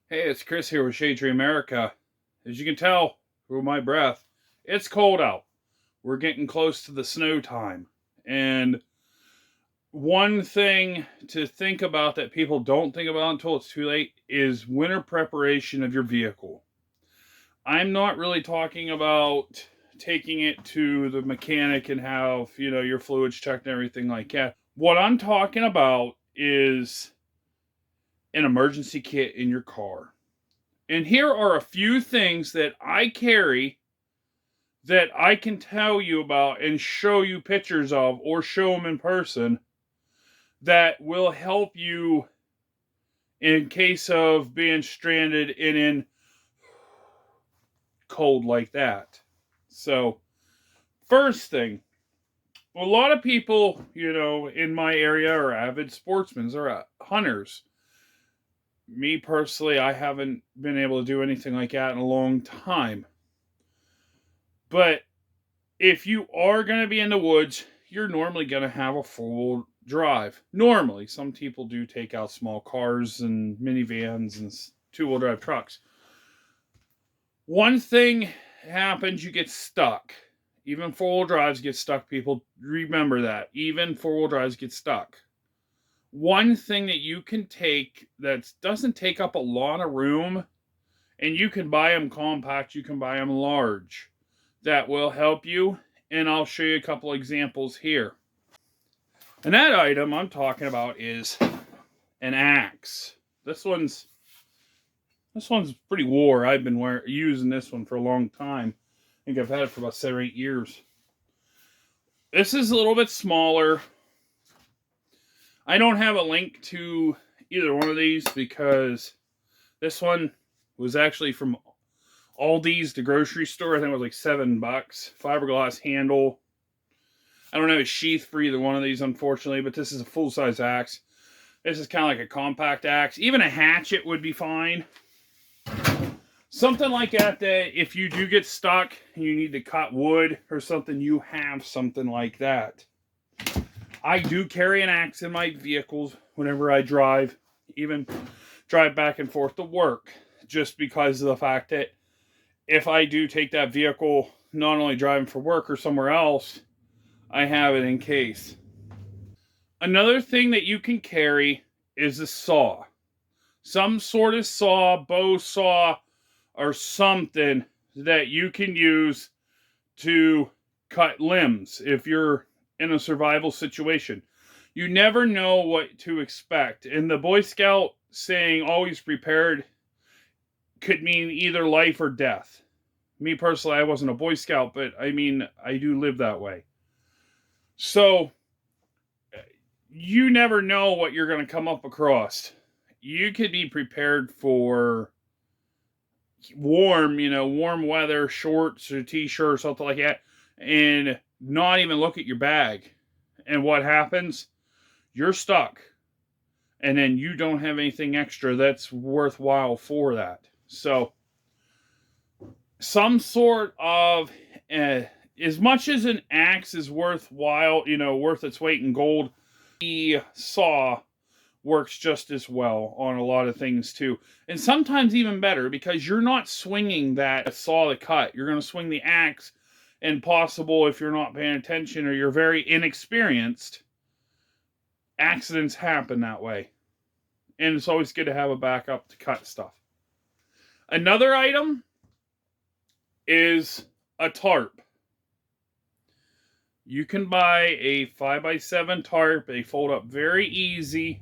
Hey, it's Chris here with Shadetree America. As you can tell through my breath, it's cold out. We're getting close to the snow time. And one thing to think about that people don't think about until it's too late is winter preparation of your vehicle. I'm not really talking about taking it to the mechanic and have, your fluids checked and everything like that. What I'm talking about is an emergency kit in your car. And here are a few things that I carry that I can tell you about and show you pictures of or show them in person that will help you in case of being stranded in cold like that. So, first thing, a lot of people, in my area are avid sportsmen or hunters. Me personally, I haven't been able to do anything like that in a long time. But if you are going to be in the woods, you're normally going to have a four-wheel drive. Normally, some people do take out small cars and minivans and two-wheel drive trucks. One thing happens, you get stuck. Even four-wheel drives get stuck, people. Remember that. Even four-wheel drives get stuck. One thing that you can take that doesn't take up a lot of room, and you can buy them compact, you can buy them large, that will help you, and I'll show you a couple examples here. And that item I'm talking about is an axe. This one's pretty wore. I've been using this one for a long time. I think I've had it for about 7 or 8 years. This is a little bit smaller. I don't have a link to either one of these because this one was actually from Aldi's, the grocery store. I think it was like $7. Fiberglass handle. I don't have a sheath for either one of these, unfortunately, but this is a full-size axe. This is kind of like a compact axe. Even a hatchet would be fine. Something like that, if you do get stuck and you need to cut wood or something, you have something like that. I do carry an axe in my vehicles whenever I drive, even drive back and forth to work, just because of the fact that if I do take that vehicle, not only driving for work or somewhere else, I have it in case. Another thing that you can carry is a saw. Some sort of saw, bow saw, or something that you can use to cut limbs if you're in a survival situation. You never know what to expect. And the Boy Scout saying always prepared could mean either life or death. Me personally, I wasn't a Boy Scout, but I do live that way. So, you never know what you're going to come up across. You could be prepared for warm weather, shorts or t-shirt or something like that, and not even look at your bag. And what happens? You're stuck. And then you don't have anything extra that's worthwhile for that. So, some sort of, as much as an axe is worthwhile, worth its weight in gold, the saw works just as well on a lot of things too. And sometimes even better, because you're not swinging that saw to cut. You're going to swing the axe, and possible, if you're not paying attention or you're very inexperienced, accidents happen that way. And it's always good to have a backup to cut stuff. Another item is a tarp. You can buy a 5x7 tarp. They fold up very easy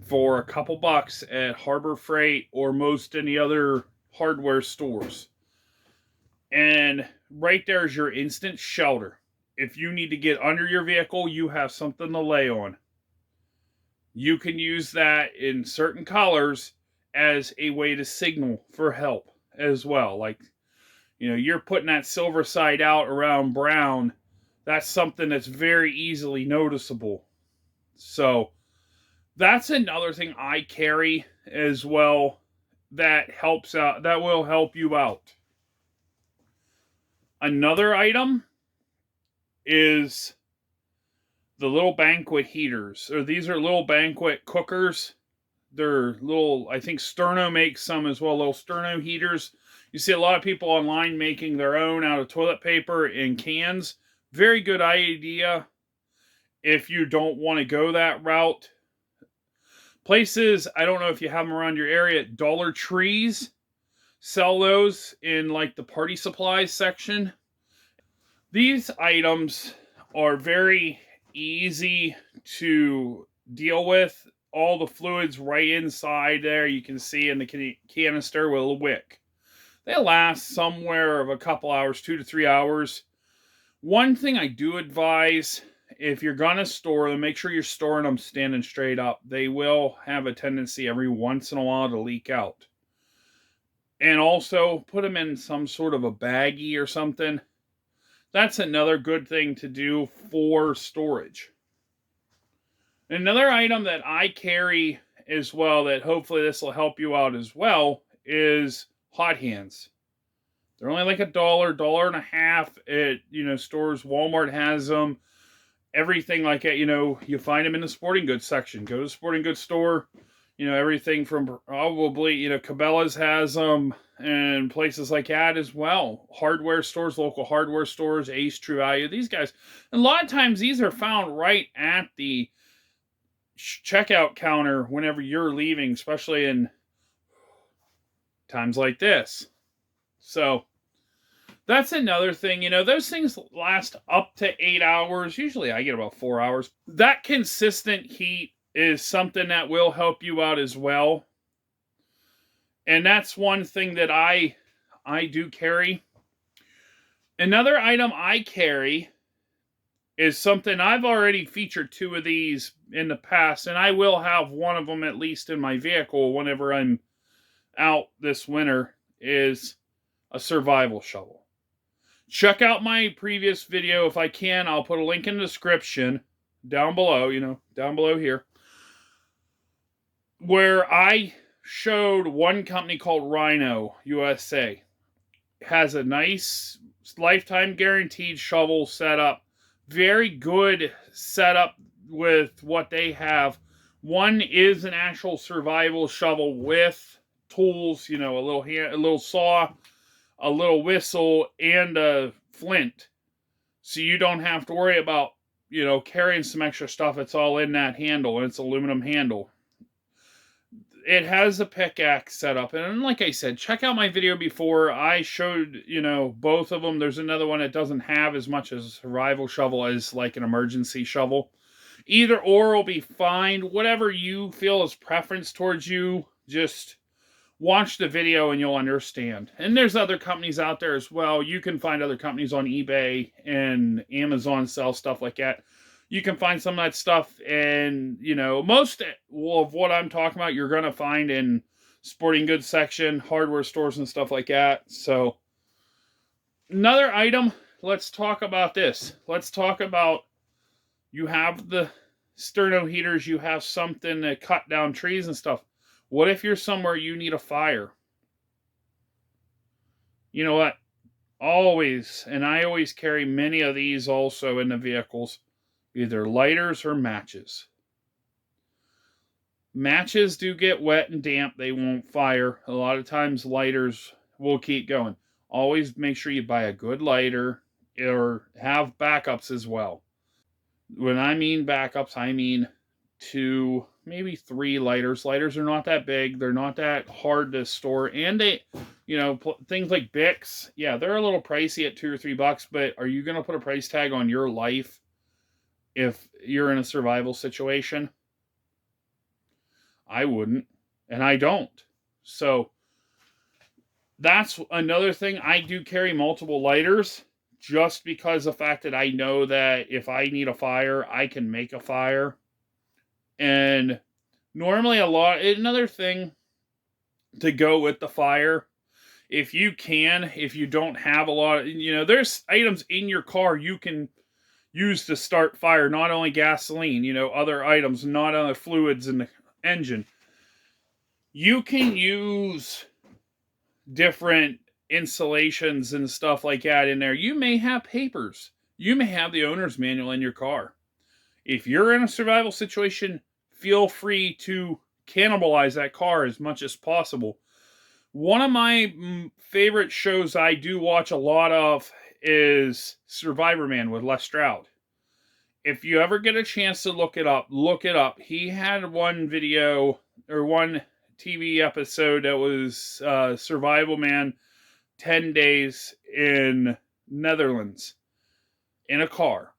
for a couple bucks at Harbor Freight or most any other hardware stores. And right there is your instant shelter. If you need to get under your vehicle, you have something to lay on. You can use that in certain colors as a way to signal for help as well. Like, you're putting that silver side out around brown. That's something that's very easily noticeable. So, that's another thing I carry as well that helps out, that will help you out. Another item is the little Banquet Heaters. Or these are little Banquet cookers They're little, I think Sterno makes some as well, little Sterno heaters. You see a lot of people online making their own out of toilet paper in cans. Very good idea if you don't want to go that route. Places, I don't know if you have them around your area, Dollar Trees sell those in like the party supplies section. These items are very easy to deal with. All the fluids right inside there, you can see in the canister with a wick. They last somewhere of a couple hours, 2 to 3 hours. One thing I do advise, if you're going to store them, make sure you're storing them standing straight up. They will have a tendency every once in a while to leak out. And also, put them in some sort of a baggie or something. That's another good thing to do for storage. Another item that I carry as well, that hopefully this will help you out as well, is hot hands. They're only like $1, $1.50 at, stores. Walmart has them. Everything like that, you find them in the sporting goods section. Go to the sporting goods store. Everything from probably, Cabela's has them, and places like that as well. Hardware stores, local hardware stores, Ace, True Value, these guys. And a lot of times these are found right at the checkout counter whenever you're leaving, especially in times like this. So that's another thing. Those things last up to 8 hours. Usually I get about 4 hours. That consistent heat is something that will help you out as well. And that's one thing that I do carry. Another item I carry is something I've already featured 2 of these in the past, and I will have one of them at least in my vehicle whenever I'm out this winter, is a survival shovel. Check out my previous video if I can. I'll put a link in the description down below, down below here, where I showed one company called Rhino USA. Has a nice lifetime guaranteed shovel setup. Very good setup with what they have. One is an actual survival shovel with tools, a little saw, a little whistle, and a flint. So you don't have to worry about, carrying some extra stuff. It's all in that handle, and it's an aluminum handle. It has a pickaxe setup, and like I said, check out my video before. I showed, both of them. There's another one that doesn't have as much as a survival shovel as like an emergency shovel. Either or will be fine. Whatever you feel is preference towards you, just watch the video and you'll understand. And there's other companies out there as well. You can find other companies on eBay and Amazon sell stuff like that. You can find some of that stuff, and, most of what I'm talking about, you're going to find in sporting goods section, hardware stores, and stuff like that. So, another item, let's talk about this. Let's talk about, you have the Sterno heaters, you have something to cut down trees and stuff. What if you're somewhere you need a fire? You know what? Always, and I always carry many of these also in the vehicles. Either lighters or matches. Matches do get wet and damp. They won't fire. A lot of times lighters will keep going. Always make sure you buy a good lighter or have backups as well. When I mean backups, I mean 2, maybe 3 lighters. Lighters are not that big. They're not that hard to store. And they, things like Bics, yeah, they're a little pricey at $2 or $3, but are you going to put a price tag on your life if you're in a survival situation? I wouldn't, and I don't. So that's another thing. I do carry multiple lighters just because of the fact that I know that if I need a fire, I can make a fire. And normally another thing to go with the fire, if you don't have a lot of, there's items in your car you can use to start fire, not only gasoline, other items, not only fluids in the engine. You can use different insulations and stuff like that in there. You may have papers. You may have the owner's manual in your car. If you're in a survival situation, feel free to cannibalize that car as much as possible. One of my favorite shows I do watch a lot of is Survivor Man with Les Stroud. If you ever get a chance to look it up, look it up. He had one video or one TV episode that was Survival Man 10 days in Netherlands in a car.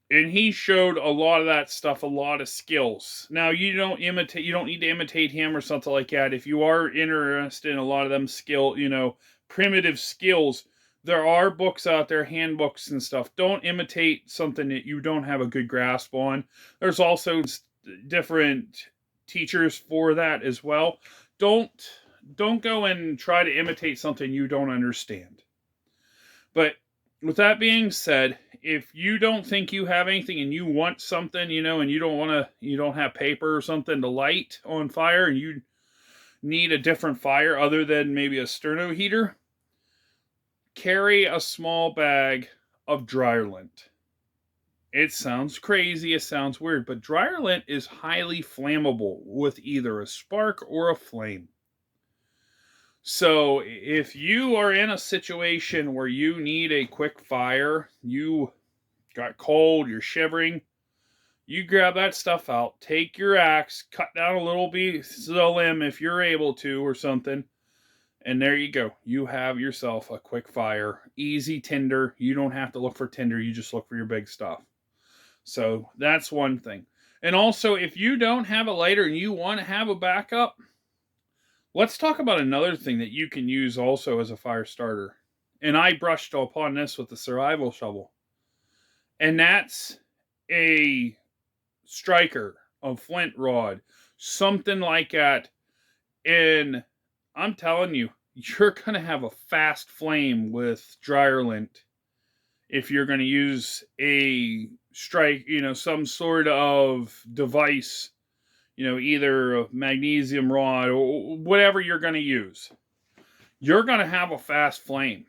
And he showed a lot of that stuff, a lot of skills. Now, you don't need to imitate him or something like that. If you are interested in a lot of them primitive skills, there are books out there, handbooks and stuff. Don't imitate something that you don't have a good grasp on. There's also different teachers for that as well. Don't go and try to imitate something you don't understand. But with that being said, if you don't think you have anything and you want something, and you don't have paper or something to light on fire, and you need a different fire other than maybe a Sterno heater, carry a small bag of dryer lint. It sounds crazy, it sounds weird, but dryer lint is highly flammable with either a spark or a flame. So if you are in a situation where you need a quick fire, you got cold, you're shivering, you grab that stuff out, take your axe, cut down a little piece of the limb if you're able to or something, and there you go. You have yourself a quick fire, easy tinder. You don't have to look for tinder, you just look for your big stuff. So that's one thing. And also, if you don't have a lighter and you want to have a backup, let's talk about another thing that you can use also as a fire starter. And I brushed upon this with the survival shovel. And that's a striker, a flint rod, something like that. And I'm telling you, you're going to have a fast flame with dryer lint if you're going to use a some sort of device, either a magnesium rod or whatever you're going to use. You're going to have a fast flame.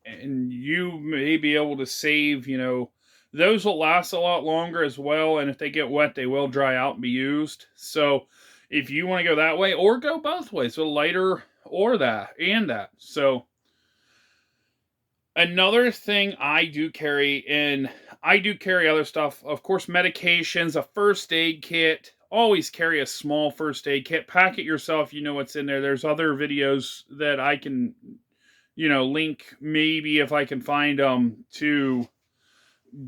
And you may be able to save, those will last a lot longer as well. And if they get wet, they will dry out and be used. So if you want to go that way, or go both ways, so lighter or that and that. So another thing I do carry other stuff, of course, medications, a first aid kit. Always carry a small first aid kit. Pack it yourself. You know what's in there. There's other videos that I can, link maybe if I can find them to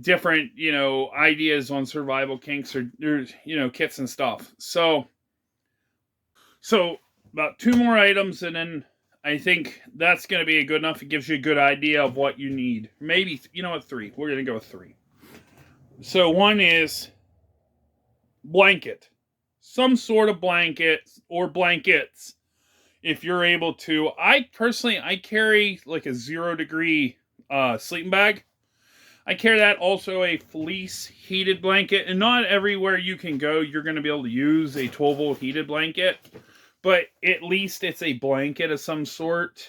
different, ideas on survival kinks or, kits and stuff. So about 2 more items, and then I think that's going to be good enough. It gives you a good idea of what you need. Maybe, 3. We're going to go with 3. So one is blanket. Some sort of blanket or blankets, if you're able to. I carry like a 0 degree sleeping bag. I carry that, also a fleece heated blanket. And not everywhere you can go, you're going to be able to use a 12-volt heated blanket. But at least it's a blanket of some sort.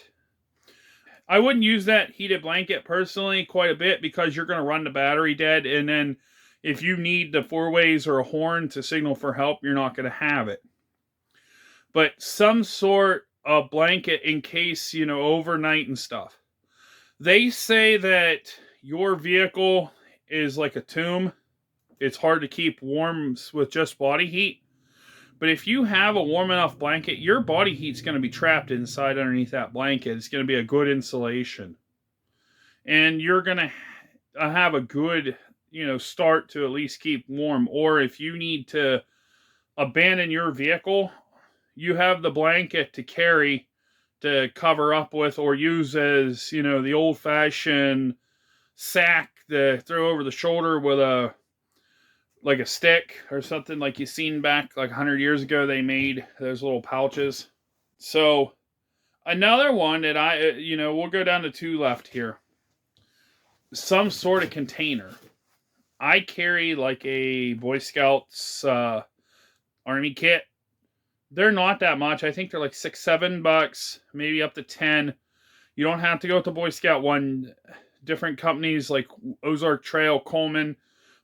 I wouldn't use that heated blanket personally quite a bit because you're going to run the battery dead. And then if you need the 4-ways or a horn to signal for help, you're not going to have it. But some sort of blanket in case, overnight and stuff. They say that your vehicle is like a tomb. It's hard to keep warm with just body heat. But if you have a warm enough blanket, your body heat's going to be trapped inside underneath that blanket. It's going to be a good insulation. And you're going to have a good, start to at least keep warm. Or if you need to abandon your vehicle, you have the blanket to carry to cover up with, or use as, the old-fashioned sack to throw over the shoulder with a stick or something like you seen back like 100 years ago. They made those little pouches. So another one that we'll go down to 2 left here. Some sort of container. I carry like a Boy Scouts Army kit. They're not that much. I think they're like $6-7, maybe up to 10. You don't have to go with the Boy Scout one. Different companies like Ozark Trail, Coleman,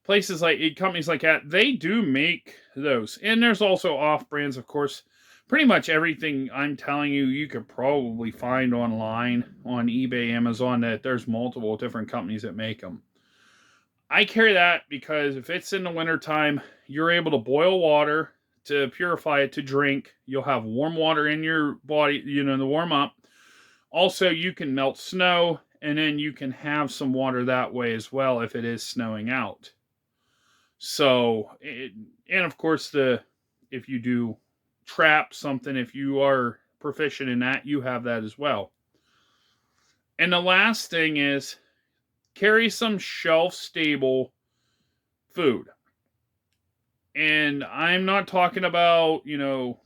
places like companies like that, they do make those. And there's also off brands, of course. Pretty much everything I'm telling you, you could probably find online on eBay, Amazon, that there's multiple different companies that make them. I carry that because if it's in the wintertime, you're able to boil water to purify it to drink. You'll have warm water in your body, to warm up. Also, you can melt snow, and then you can have some water that way as well if it is snowing out. So, and of course, if you do trap something, if you are proficient in that, you have that as well. And the last thing is carry some shelf-stable food. And I'm not talking about,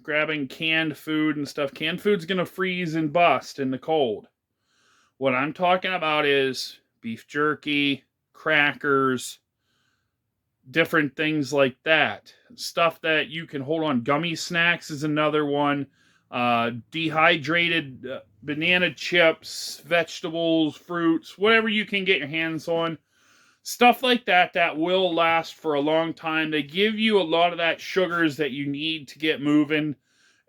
grabbing canned food and stuff. Canned food's going to freeze and bust in the cold. What I'm talking about is beef jerky, crackers, different things like that. Stuff that you can hold on. Gummy snacks is another one. Dehydrated banana chips, vegetables, fruits, whatever you can get your hands on. Stuff like that will last for a long time. They give you a lot of that sugars that you need to get moving.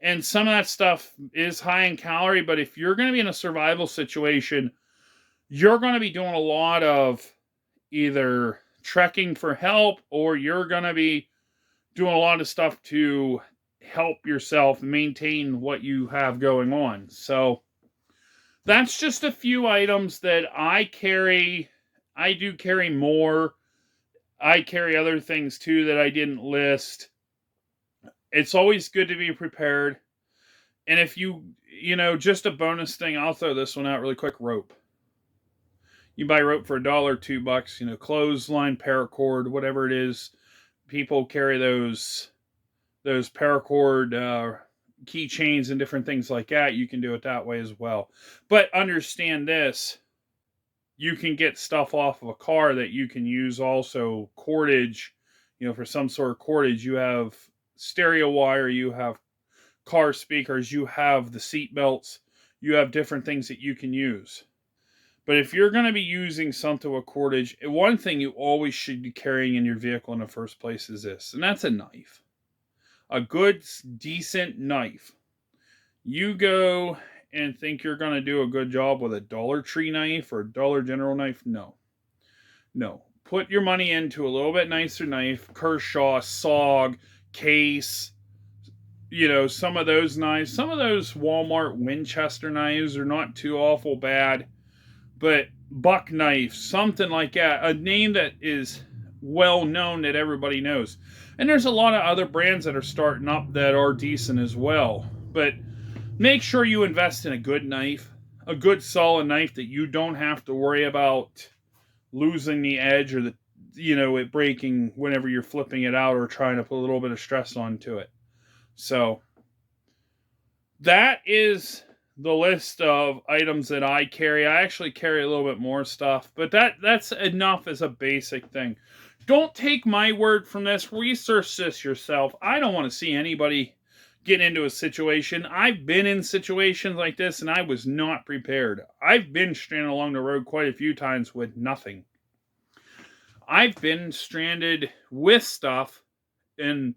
And some of that stuff is high in calorie, but if you're going to be in a survival situation, you're going to be doing a lot of either trekking for help, or you're going to be doing a lot of stuff to help yourself maintain what you have going on. So that's just a few items that I carry. I do carry more. I carry other things too that I didn't list. It's always good to be prepared. And if just a bonus thing, I'll throw this one out really quick. Rope. You buy rope for $1 or $2, clothesline, paracord, whatever it is. People carry those paracord keychains and different things like that. You can do it that way as well. But understand this. You can get stuff off of a car that you can use also. Cordage, for some sort of cordage. You have stereo wire, you have car speakers, you have the seat belts, you have different things that you can use. But if you're going to be using something with cordage, one thing you always should be carrying in your vehicle in the first place is this, and that's a knife. A good, decent knife. You go and think you're going to do a good job with a Dollar Tree knife or Dollar General knife? No. Put your money into a little bit nicer knife. Kershaw, SOG, Case, some of those knives. Some of those Walmart Winchester knives are not too awful bad. But buck knife, something like that. A name that is well known that everybody knows. And there's a lot of other brands that are starting up that are decent as well. But make sure you invest in a good knife, a good solid knife that you don't have to worry about losing the edge or it breaking whenever you're flipping it out or trying to put a little bit of stress onto it. So that is the list of items that I carry. I actually carry a little bit more stuff, but that's enough as a basic thing. Don't take my word from this. Research this yourself. I don't want to see anybody get into a situation. I've been in situations like this and I was not prepared. I've been stranded along the road quite a few times with nothing. I've been stranded with stuff and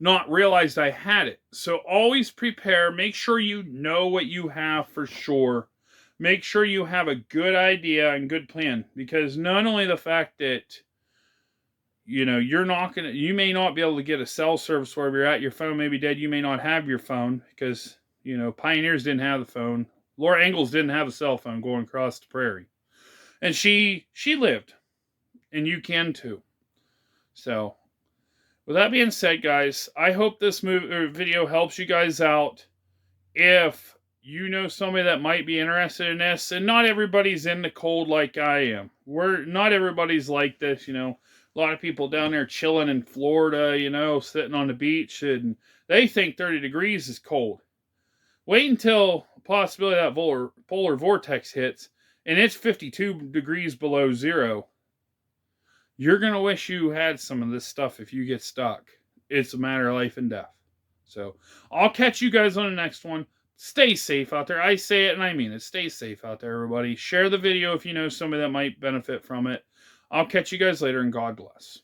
not realized I had it. So always prepare. Make sure you know what you have for sure. Make sure you have a good idea and good plan. Because not only the fact that you may not be able to get a cell service wherever you're at. Your phone may be dead. You may not have your phone because, pioneers didn't have the phone. Laura Ingalls didn't have a cell phone going across the prairie. And she lived. And you can too. So, with that being said, guys, I hope this video helps you guys out. If you know somebody that might be interested in this, and not everybody's in the cold like I am. Not everybody's like this, A lot of people down there chilling in Florida, sitting on the beach, and they think 30 degrees is cold. Wait until the possibility of that polar vortex hits, and it's 52 degrees below zero. You're going to wish you had some of this stuff if you get stuck. It's a matter of life and death. So, I'll catch you guys on the next one. Stay safe out there. I say it and I mean it. Stay safe out there, everybody. Share the video if you know somebody that might benefit from it. I'll catch you guys later, and God bless.